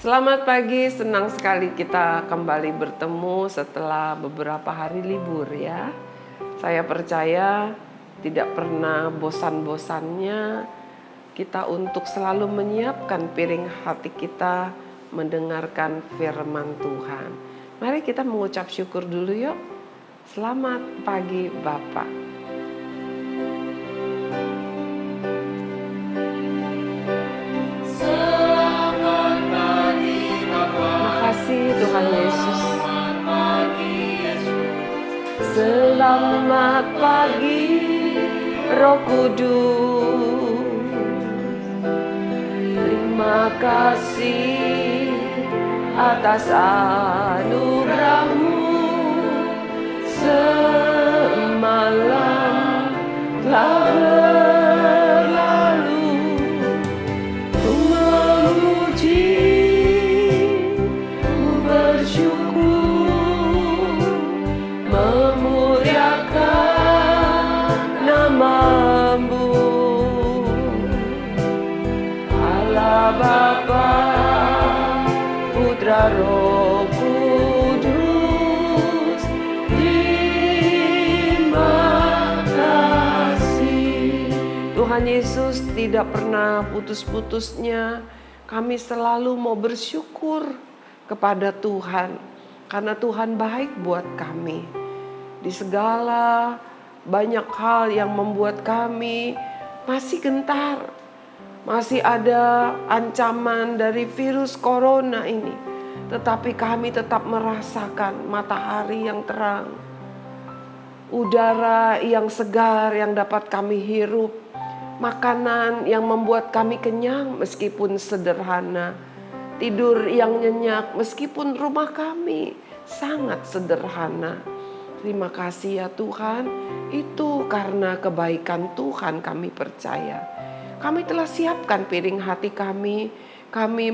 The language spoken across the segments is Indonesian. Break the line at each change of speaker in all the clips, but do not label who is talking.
Selamat pagi, senang sekali kita kembali bertemu setelah beberapa hari libur ya. Saya percaya tidak pernah bosan-bosannya kita untuk selalu menyiapkan piring hati kita mendengarkan firman Tuhan. Mari kita mengucap syukur dulu yuk. Selamat pagi Bapak. Tuhan Yesus. Selamat pagi Roh Kudus. Terima kasih atas anugerah-Mu. Semalam telah berlalu, ku memuji, memuliakan nama-Mu. Allah Bapa, Putra, Roh Kudus, terima kasih. Tuhan Yesus, tidak pernah putus-putusnya kami selalu mau bersyukur kepada Tuhan, karena Tuhan baik buat kami. Di segala banyak hal yang membuat kami masih gentar, masih ada ancaman dari virus corona ini, tetapi kami tetap merasakan matahari yang terang, udara yang segar yang dapat kami hirup, makanan yang membuat kami kenyang meskipun sederhana, tidur yang nyenyak meskipun rumah kami sangat sederhana. Terima kasih ya Tuhan, itu karena kebaikan Tuhan kami percaya. Kami telah siapkan piring hati kami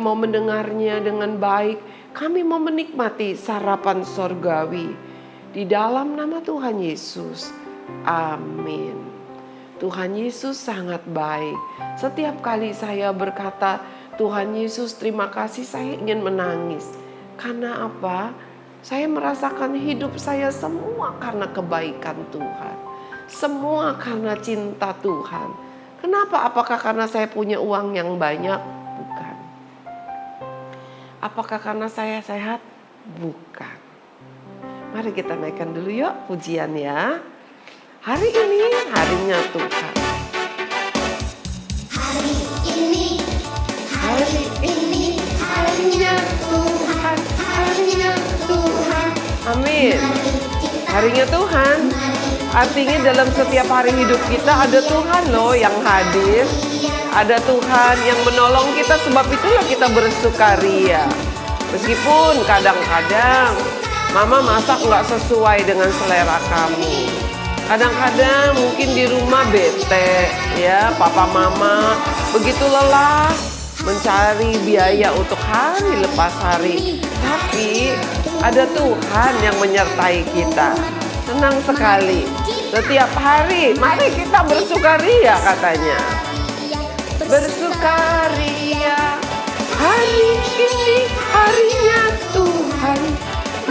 mau mendengarnya dengan baik, kami mau menikmati sarapan sorgawi. Di dalam nama Tuhan Yesus, amin. Tuhan Yesus sangat baik. Setiap kali saya berkata, Tuhan Yesus terima kasih, saya ingin menangis. Karena apa? Saya merasakan hidup saya semua karena kebaikan Tuhan. Semua karena cinta Tuhan. Kenapa? Apakah karena saya punya uang yang banyak? Bukan. Apakah karena saya sehat? Bukan. Mari kita naikkan dulu yuk pujian ya. Hari ini harinya Tuhan.
Hari ini harinya Tuhan, harinya Tuhan.
Amin. Harinya Tuhan. Artinya dalam setiap hari hidup kita ada Tuhan loh yang hadir. Ada Tuhan yang menolong kita, sebab itulah kita bersukaria. Meskipun kadang-kadang mama masak nggak sesuai dengan selera kamu. Kadang-kadang mungkin di rumah bete ya, papa mama begitu lelah mencari biaya untuk hari lepas hari. Tapi ada Tuhan yang menyertai kita. Senang sekali. Setiap hari, mari kita bersukaria katanya. Bersukaria, hari ini harinya Tuhan.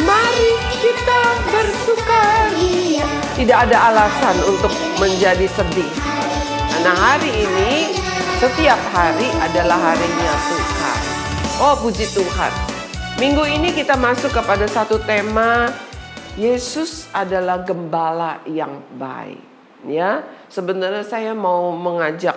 Mari kita bersukaria. Tidak ada alasan untuk menjadi sedih. Karena hari ini, setiap hari adalah harinya Tuhan. Oh puji Tuhan. Minggu ini kita masuk kepada satu tema, Yesus adalah gembala yang baik. Ya, sebenarnya saya mau mengajak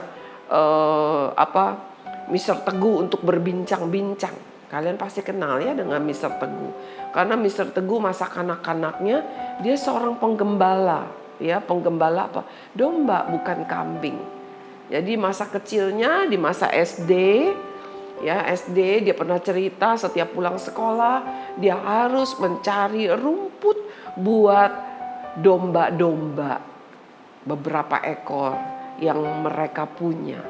Mr. Teguh untuk berbincang-bincang. Kalian pasti kenal ya dengan Mr. Teguh. Karena Mr. Teguh masa kanak-kanaknya dia seorang penggembala. Ya, penggembala apa? Domba bukan kambing. Jadi masa kecilnya di masa SD, ya SD dia pernah cerita setiap pulang sekolah dia harus mencari rumput buat domba-domba beberapa ekor yang mereka punya.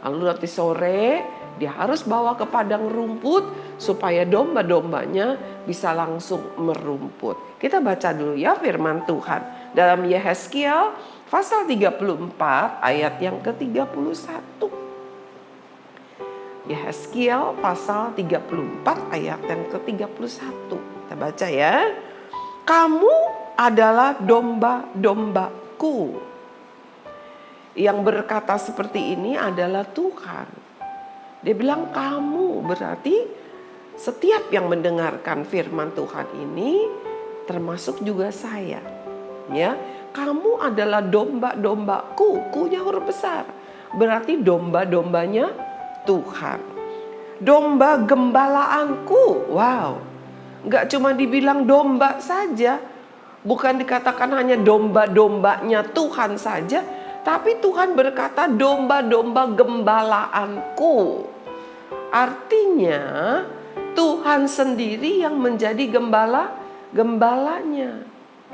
Lalu nanti sore dia harus bawa ke padang rumput supaya domba-dombanya bisa langsung merumput. Kita baca dulu ya firman Tuhan dalam Yehezkiel pasal 34 ayat yang ke-31. Yehezkiel pasal 34 ayat yang ke-31. Kita baca ya. Kamu adalah domba-dombaku. Yang berkata seperti ini adalah Tuhan. Dia bilang kamu, berarti setiap yang mendengarkan firman Tuhan ini termasuk juga saya. Ya, kamu adalah domba-dombaku, kunya huruf besar. Berarti domba-dombanya Tuhan. Domba gembalaanku. Wow. Enggak cuma dibilang domba saja. Bukan dikatakan hanya domba-dombanya Tuhan saja, tapi Tuhan berkata domba-domba gembalaanku. Artinya Tuhan sendiri yang menjadi gembalanya.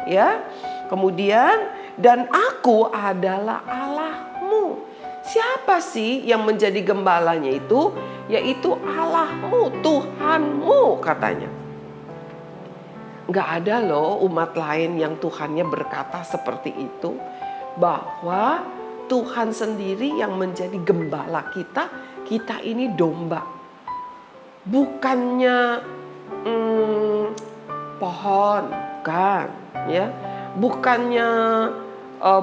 Ya. Kemudian dan aku adalah Allahmu. Siapa sih yang menjadi gembalanya itu? Yaitu Allahmu, Tuhanmu katanya. Nggak ada loh umat lain yang Tuhannya berkata seperti itu. Bahwa Tuhan sendiri yang menjadi gembala kita. Kita ini domba. Bukannya pohon, bukan. Ya. Bukannya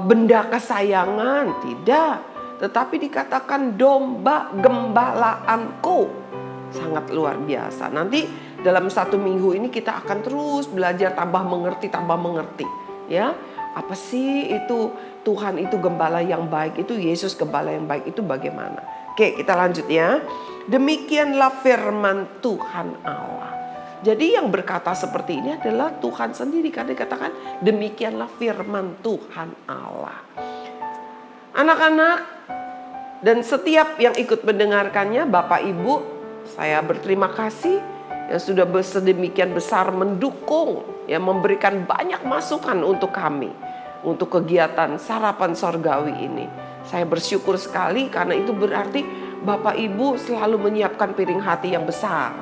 benda kesayangan, tidak. Tetapi dikatakan domba gembalaanku. Sangat luar biasa. Nanti dalam 1 minggu ini kita akan terus belajar tambah mengerti. Ya, apa sih itu Tuhan itu gembala yang baik, itu Yesus gembala yang baik itu bagaimana? Oke, kita lanjut ya. Demikianlah firman Tuhan Allah. Jadi yang berkata seperti ini adalah Tuhan sendiri. Karena dikatakan demikianlah firman Tuhan Allah. Anak-anak dan setiap yang ikut mendengarkannya, Bapak Ibu, saya berterima kasih yang sudah sedemikian besar mendukung, yang memberikan banyak masukan untuk kami, untuk kegiatan sarapan sorgawi ini. Saya bersyukur sekali karena itu berarti Bapak Ibu selalu menyiapkan piring hati yang besar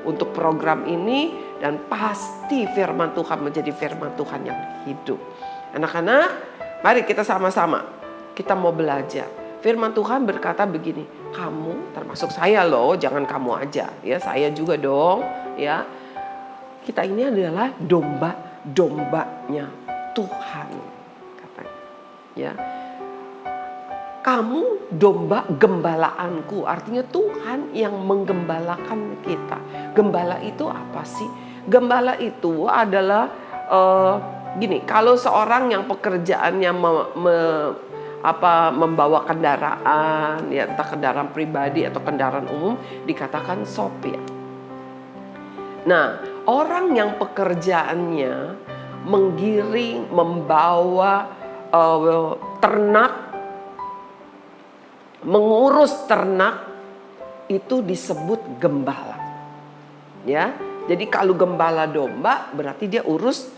untuk program ini, dan pasti firman Tuhan menjadi firman Tuhan yang hidup. Anak-anak, mari kita sama-sama. Kita mau belajar. Firman Tuhan berkata begini, kamu termasuk saya loh, jangan kamu aja, ya saya juga dong, ya. Kita ini adalah domba-dombanya Tuhan, katanya. Ya. Kamu domba gembalaanku, artinya Tuhan yang menggembalakan kita. Gembala itu apa sih? Gembala itu adalah gini, kalau seorang yang pekerjaannya membawa kendaraan, ya entah kendaraan pribadi atau kendaraan umum, dikatakan sopir. Nah, orang yang pekerjaannya menggiring, membawa ternak, mengurus ternak, itu disebut gembala. Ya, jadi kalau gembala domba berarti dia urus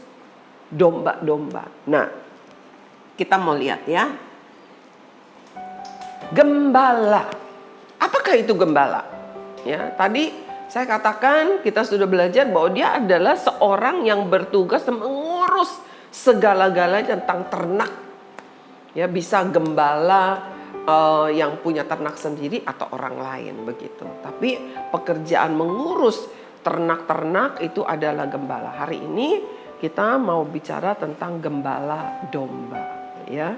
domba-domba. Nah, kita mau lihat ya. Gembala. Apakah itu gembala? Ya, tadi saya katakan kita sudah belajar bahwa dia adalah seorang yang bertugas mengurus segala-galanya tentang ternak. Ya, bisa gembala yang punya ternak sendiri atau orang lain begitu. Tapi pekerjaan mengurus ternak-ternak itu adalah gembala. Hari ini kita mau bicara tentang gembala domba, ya.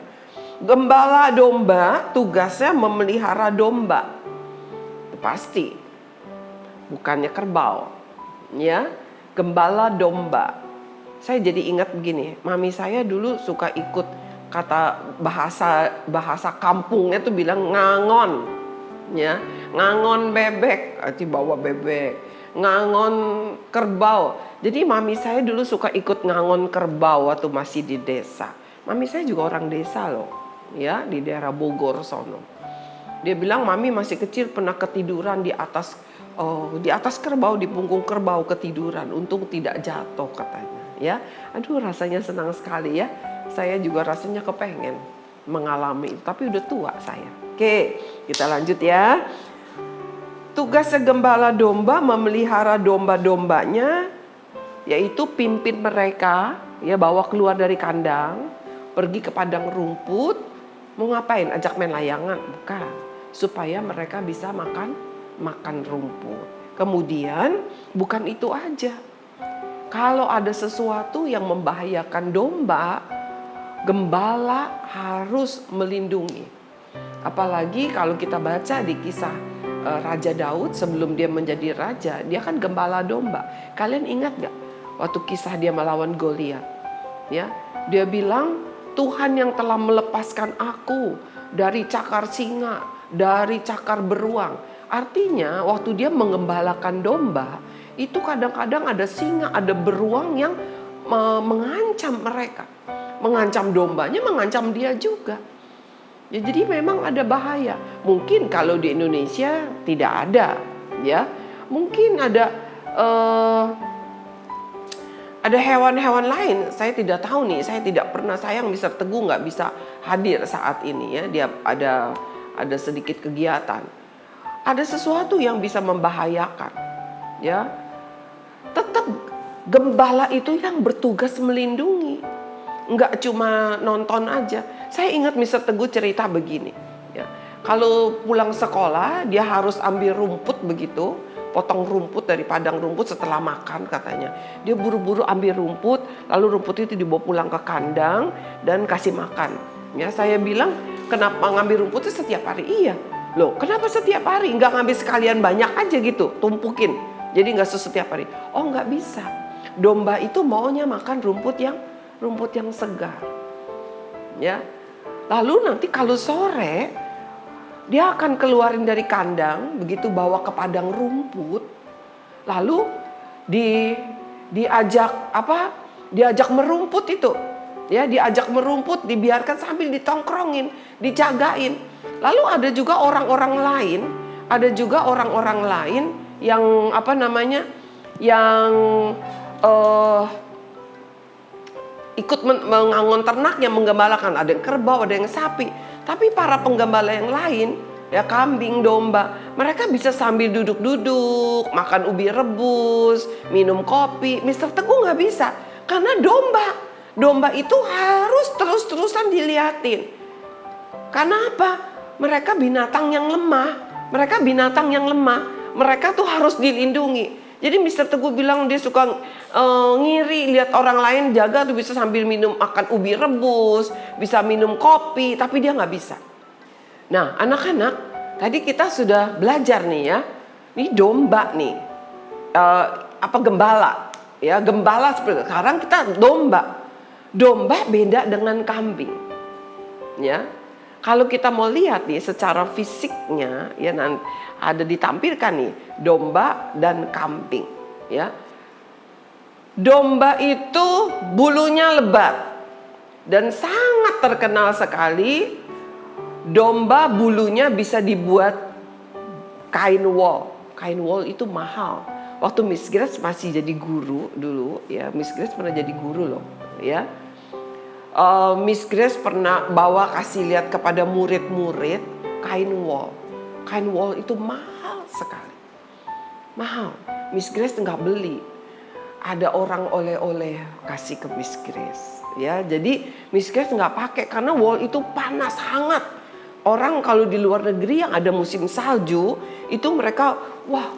Gembala domba tugasnya memelihara domba. Itu pasti. Bukannya kerbau. Ya, gembala domba. Saya jadi ingat begini, mami saya dulu suka ikut kata bahasa kampungnya tuh bilang ngangon. Ya, ngangon bebek, arti bawa bebek. Ngangon kerbau. Jadi mami saya dulu suka ikut ngangon kerbau waktu masih di desa. Mami saya juga orang desa loh. Ya, di daerah Bogor sono. Dia bilang mami masih kecil pernah ketiduran di atas kerbau, di punggung kerbau ketiduran, untung tidak jatuh katanya. Ya, aduh rasanya senang sekali ya. Saya juga rasanya kepengen mengalami itu, tapi udah tua saya. Oke, kita lanjut ya. Tugas gembala domba memelihara domba-dombanya, yaitu pimpin mereka, ya bawa keluar dari kandang, pergi ke padang rumput. Mau ngapain? Ajak main layangan? Bukan. Supaya mereka bisa makan makan rumput. Kemudian bukan itu aja. Kalau ada sesuatu yang membahayakan domba, gembala harus melindungi. Apalagi kalau kita baca di kisah Raja Daud sebelum dia menjadi raja, dia kan gembala domba. Kalian ingat gak waktu kisah dia melawan Goliat? Ya, dia bilang, Tuhan yang telah melepaskan aku dari cakar singa, dari cakar beruang. Artinya waktu dia menggembalakan domba, itu kadang-kadang ada singa, ada beruang yang mengancam mereka. Mengancam dombanya, mengancam dia juga. Ya, jadi memang ada bahaya. Mungkin kalau di Indonesia tidak ada, ya. Mungkin ada hewan-hewan lain. Saya tidak tahu nih. Saya tidak pernah. Sayang Mister Teguh nggak bisa hadir saat ini, ya. Dia ada sedikit kegiatan. Ada sesuatu yang bisa membahayakan, ya. Tetap gembala itu yang bertugas melindungi. Nggak cuma nonton aja. Saya ingat Mister Teguh cerita begini, ya. Kalau pulang sekolah dia harus ambil rumput begitu, potong rumput dari padang rumput setelah makan katanya. Dia buru-buru ambil rumput, lalu rumput itu dibawa pulang ke kandang dan kasih makan. Ya, saya bilang, kenapa ngambil rumput itu setiap hari? Iya. Loh, kenapa setiap hari? Nggak ngambil sekalian banyak aja gitu, tumpukin. Jadi nggak setiap hari. Oh, nggak bisa. Domba itu maunya makan rumput yang segar. Ya. Lalu nanti kalau sore dia akan keluarin dari kandang, begitu bawa ke padang rumput. Lalu diajak merumput itu. Ya, diajak merumput, dibiarkan sambil ditongkrongin, dijagain. Lalu ada juga orang-orang lain yang ikut mengangon ternaknya, menggembalakan. Ada yang kerbau, ada yang sapi. Tapi para penggembala yang lain, ya kambing, domba, mereka bisa sambil duduk-duduk, makan ubi rebus, minum kopi. Mister Teguh nggak bisa, karena domba itu harus terus-terusan diliatin. Karena apa? Mereka binatang yang lemah. Mereka tuh harus dilindungi. Jadi Mister Teguh bilang dia suka ngiri lihat orang lain jaga tuh bisa sambil makan ubi rebus, bisa minum kopi, tapi dia nggak bisa. Nah, anak-anak, tadi kita sudah belajar nih ya. Ini domba nih, gembala, ya gembala seperti itu. Sekarang kita domba. Domba beda dengan kambing, ya. Kalau kita mau lihat nih secara fisiknya, ya nanti ada ditampilkan nih domba dan kambing, ya. Domba itu bulunya lebat dan sangat terkenal sekali. Domba bulunya bisa dibuat kain wool. Kain wool itu mahal. Waktu Miss Grace masih jadi guru dulu, ya Miss Grace pernah jadi guru loh, ya. Miss Grace pernah kasih lihat kepada murid-murid kain wool. Kain wool itu mahal sekali. Mahal. Miss Grace nggak beli. Ada orang oleh-oleh kasih ke Miss Grace. Ya, jadi Miss Grace nggak pakai karena wool itu panas, hangat. Orang kalau di luar negeri yang ada musim salju, itu mereka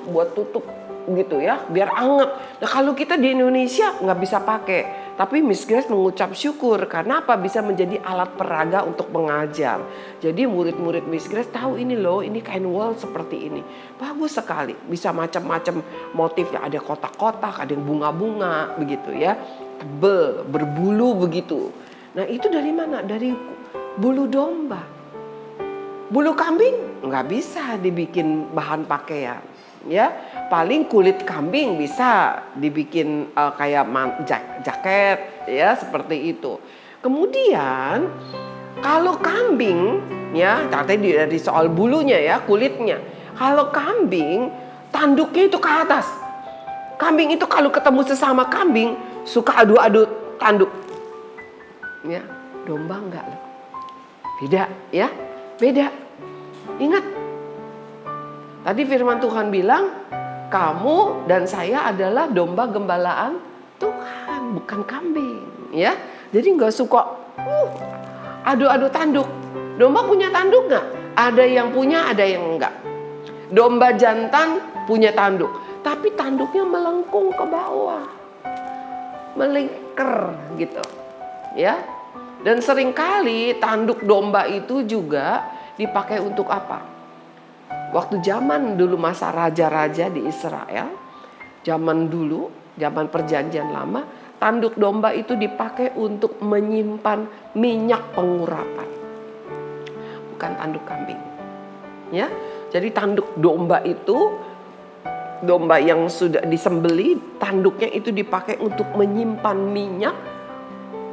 buat tutup gitu ya, biar anget. Nah kalau kita di Indonesia nggak bisa pakai. Tapi Miss Grace mengucap syukur karena apa? Bisa menjadi alat peraga untuk mengajar. Jadi murid-murid Miss Grace tahu ini loh, ini kain wool seperti ini. Bagus sekali, bisa macam-macam motifnya. Ada kotak-kotak, ada yang bunga-bunga begitu ya. Tebel, berbulu begitu. Nah itu dari mana? Dari bulu domba. Bulu kambing nggak bisa dibikin bahan pakaian. Ya, paling kulit kambing bisa dibikin kayak jaket, ya seperti itu. Kemudian kalau kambing, ya tadi dari soal bulunya ya, kulitnya. Kalau kambing, tanduknya itu ke atas. Kambing itu kalau ketemu sesama kambing suka adu-adu tanduk. Ya, domba enggak loh. Beda, ya, beda. Ingat. Tadi firman Tuhan bilang, kamu dan saya adalah domba gembalaan Tuhan, bukan kambing. Ya, jadi nggak suka adu-adu tanduk. Domba punya tanduk nggak? Ada yang punya, ada yang enggak. Domba jantan punya tanduk, tapi tanduknya melengkung ke bawah, melingkar gitu, ya. Dan seringkali tanduk domba itu juga dipakai untuk apa? Waktu zaman dulu masa raja-raja di Israel, zaman dulu, zaman perjanjian lama, tanduk domba itu dipakai untuk menyimpan minyak pengurapan, bukan tanduk kambing, ya. Jadi tanduk domba itu, domba yang sudah disembeli, tanduknya itu dipakai untuk menyimpan minyak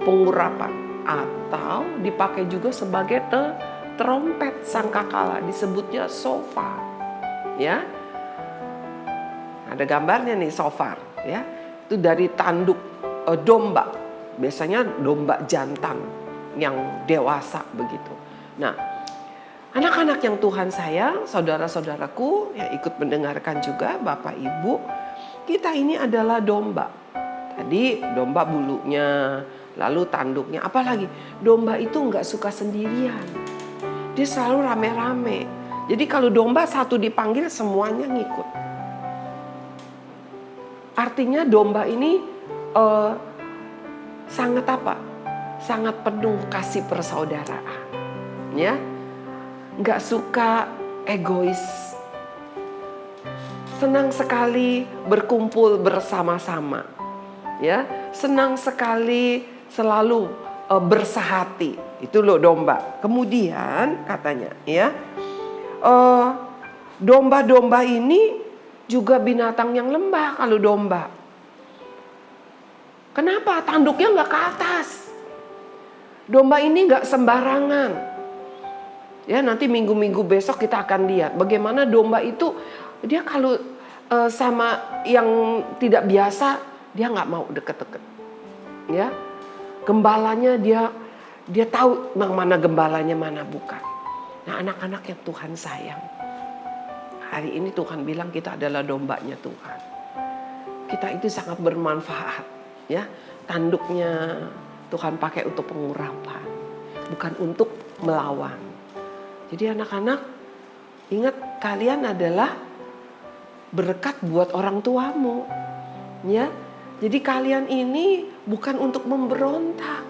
pengurapan, atau dipakai juga sebagai trompet sangkakala, disebutnya shofar, ya. Ada gambarnya nih shofar, ya. Itu dari tanduk domba, biasanya domba jantan yang dewasa begitu. Nah, anak-anak yang Tuhan sayang, saudara-saudaraku yang ikut mendengarkan juga, Bapak Ibu, kita ini adalah domba. Tadi domba bulunya, lalu tanduknya, apalagi domba itu nggak suka sendirian, dia selalu rame-rame. Jadi kalau domba satu dipanggil semuanya ngikut. Artinya domba ini sangat apa? Sangat penuh kasih persaudaraan, ya. Nggak suka egois, senang sekali berkumpul bersama-sama, ya. Senang sekali selalu bersahati. Itu loh domba. Kemudian katanya, ya, domba-domba ini juga binatang yang lembah. Kalau domba, kenapa tanduknya nggak ke atas? Domba ini nggak sembarangan. Ya, nanti minggu-minggu besok kita akan lihat bagaimana domba itu, dia kalau sama yang tidak biasa, dia nggak mau deket-deket. Ya, gembalanya dia tahu mana gembalanya, mana bukan. Nah, anak-anak yang Tuhan sayang, hari ini Tuhan bilang kita adalah dombanya Tuhan. Kita itu sangat bermanfaat, ya. Tanduknya Tuhan pakai untuk pengurapan, bukan untuk melawan. Jadi anak-anak, ingat kalian adalah berkat buat orang tuamu, ya. Jadi kalian ini bukan untuk memberontak,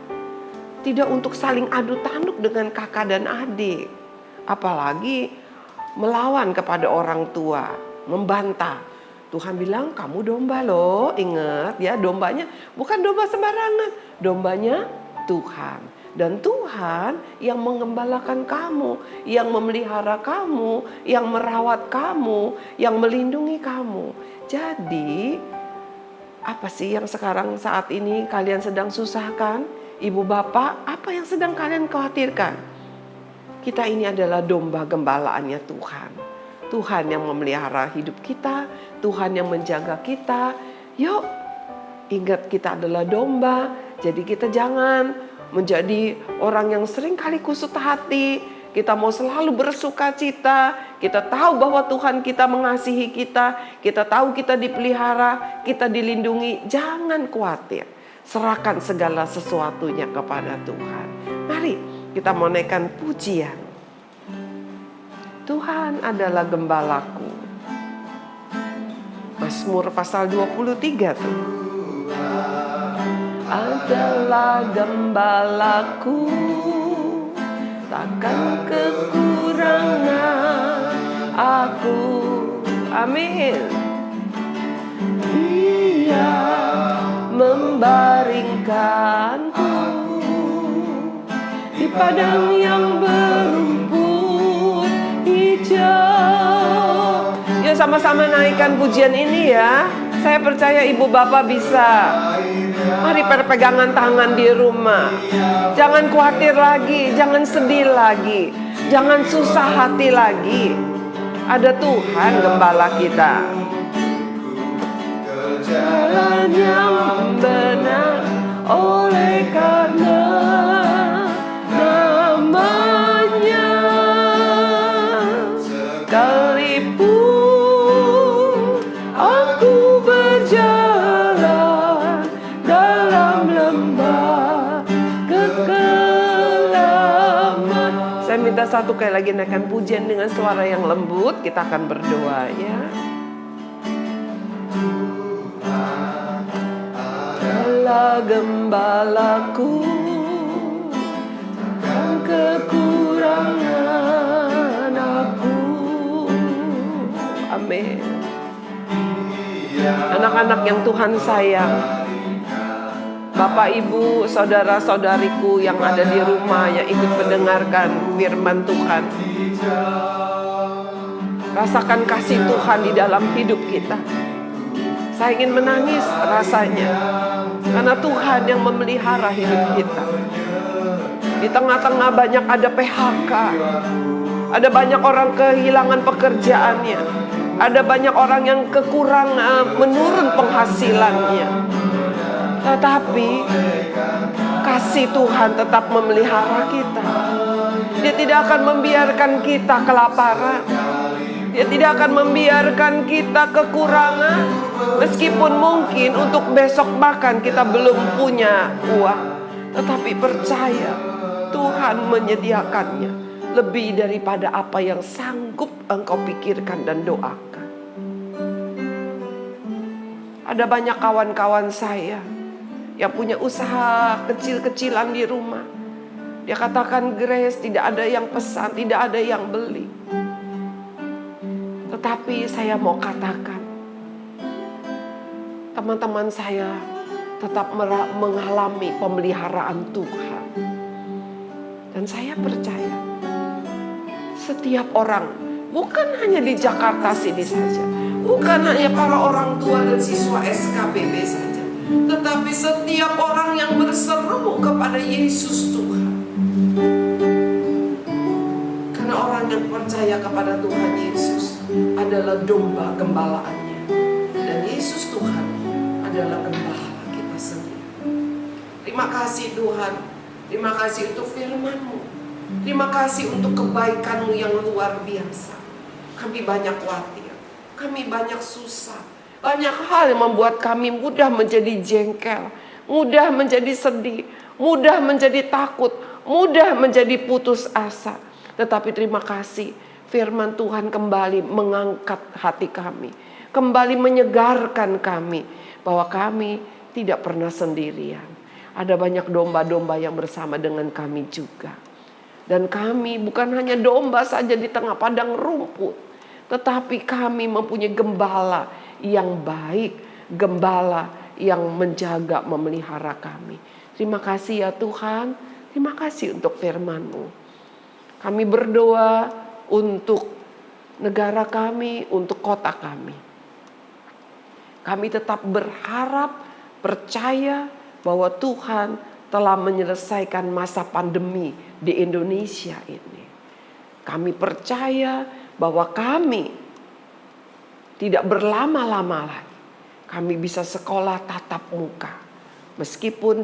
tidak untuk saling adu tanduk dengan kakak dan adik, apalagi melawan kepada orang tua, membantah. Tuhan bilang kamu domba loh, ingat ya, dombanya bukan domba sembarangan, dombanya Tuhan. Dan Tuhan yang mengembalakan kamu, yang memelihara kamu, yang merawat kamu, yang melindungi kamu. Jadi, apa sih yang sekarang saat ini kalian sedang susahkan? Ibu bapak, apa yang sedang kalian khawatirkan? Kita ini adalah domba gembalaannya Tuhan. Tuhan yang memelihara hidup kita, Tuhan yang menjaga kita. Yuk, ingat kita adalah domba, jadi kita jangan menjadi orang yang sering kali kusut hati. Kita mau selalu bersuka cita. Kita tahu bahwa Tuhan kita mengasihi kita. Kita tahu kita dipelihara, kita dilindungi. Jangan khawatir. Serahkan segala sesuatunya kepada Tuhan. Mari kita mau naikkan pujian. Tuhan adalah gembalaku. Mazmur pasal 23 tuh. Adalah gembalaku, takkan kekurangan aku. Amin. Dia membaringkanku di padang yang berumput hijau. Yuk sama-sama naikkan pujian ini ya. Saya percaya ibu bapak bisa. Mari perpegangan tangan di rumah. Jangan khawatir lagi, jangan sedih lagi, jangan susah hati lagi. Ada Tuhan gembala kita. Jalan yang benar oleh karena namanya. Sekalipun aku berjalan dalam lembah kekelaman. Saya kita satu kali lagi naikkan pujian dengan suara yang lembut. Kita akan berdoa ya. Allah gembalaku dan kekurangan aku. Amin. Anak-anak yang Tuhan sayang, Bapak, Ibu, saudara-saudariku yang ada di rumah yang ikut mendengarkan firman Tuhan, rasakan kasih Tuhan di dalam hidup kita. Saya ingin menangis rasanya, karena Tuhan yang memelihara hidup kita. Di tengah-tengah banyak ada PHK, ada banyak orang kehilangan pekerjaannya, ada banyak orang yang kekurangan, menurun penghasilannya. Tetapi kasih Tuhan tetap memelihara kita. Dia tidak akan membiarkan kita kelaparan. Dia tidak akan membiarkan kita kekurangan. Meskipun mungkin untuk besok makan kita belum punya uang, tetapi percaya Tuhan menyediakannya lebih daripada apa yang sanggup engkau pikirkan dan doakan. Ada banyak kawan-kawan saya yang punya usaha kecil-kecilan di rumah. Dia katakan, Grace, tidak ada yang pesan, tidak ada yang beli. Tetapi saya mau katakan, teman-teman saya tetap mengalami pemeliharaan Tuhan. Dan saya percaya, setiap orang, bukan hanya di Jakarta sini saja, bukan hanya para orang tua dan siswa SKBB saja, tetapi setiap orang yang berseru kepada Yesus Tuhan. Karena orang yang percaya kepada Tuhan Yesus adalah domba gembalaannya. Dan Yesus Tuhan adalah gembala kita sendiri. Terima kasih Tuhan. Terima kasih untuk firman-Mu. Terima kasih untuk kebaikan-Mu yang luar biasa. Kami banyak khawatir, kami banyak susah, banyak hal yang membuat kami mudah menjadi jengkel, mudah menjadi sedih, mudah menjadi takut, mudah menjadi putus asa. Tetapi terima kasih, firman Tuhan kembali mengangkat hati kami, kembali menyegarkan kami, bahwa kami tidak pernah sendirian. Ada banyak domba-domba yang bersama dengan kami juga. Dan kami bukan hanya domba saja di tengah padang rumput, tetapi kami mempunyai gembala yang baik, gembala yang menjaga, memelihara kami. Terima kasih ya Tuhan, terima kasih untuk firman-Mu. Kami berdoa untuk negara kami, untuk kota kami. Kami tetap berharap, percaya bahwa Tuhan telah menyelesaikan masa pandemi di Indonesia ini. Kami percaya bahwa kami tidak berlama-lama lagi. Kami bisa sekolah tatap muka. Meskipun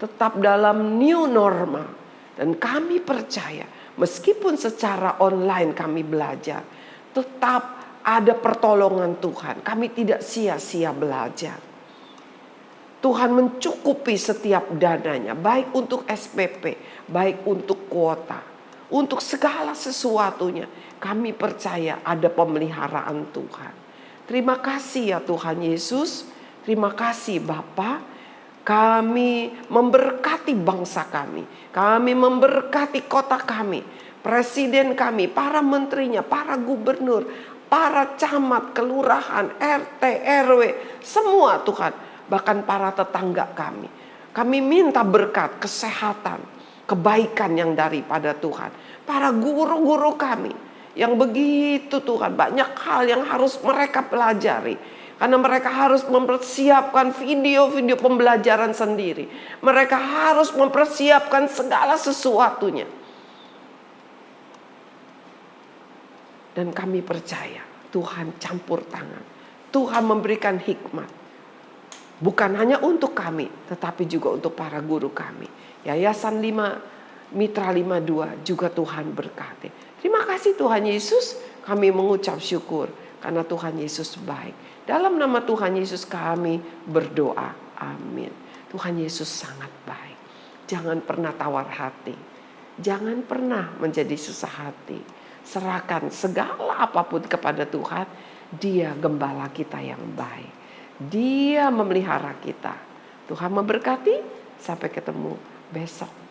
tetap dalam new normal. Dan kami percaya meskipun secara online kami belajar, tetap ada pertolongan Tuhan. Kami tidak sia-sia belajar. Tuhan mencukupi setiap dananya, baik untuk SPP, baik untuk kuota, untuk segala sesuatunya. Kami percaya ada pemeliharaan Tuhan. Terima kasih ya Tuhan Yesus, terima kasih Bapa. Kami memberkati bangsa kami memberkati kota kami, presiden kami, para menterinya, para gubernur, para camat, kelurahan, RT, RW, semua Tuhan. Bahkan para tetangga kami. Kami minta berkat, kesehatan, kebaikan yang daripada Tuhan. Para guru-guru kami yang begitu Tuhan, banyak hal yang harus mereka pelajari. Karena mereka harus mempersiapkan video-video pembelajaran sendiri. Mereka harus mempersiapkan segala sesuatunya. Dan kami percaya Tuhan campur tangan. Tuhan memberikan hikmat. Bukan hanya untuk kami, tetapi juga untuk para guru kami. Yayasan Mitra 52 juga Tuhan berkati. Terima kasih Tuhan Yesus, kami mengucap syukur karena Tuhan Yesus baik. Dalam nama Tuhan Yesus kami berdoa. Amin. Tuhan Yesus sangat baik. Jangan pernah tawar hati. Jangan pernah menjadi susah hati. Serahkan segala apapun kepada Tuhan. Dia gembala kita yang baik. Dia memelihara kita. Tuhan memberkati. Sampai ketemu besok.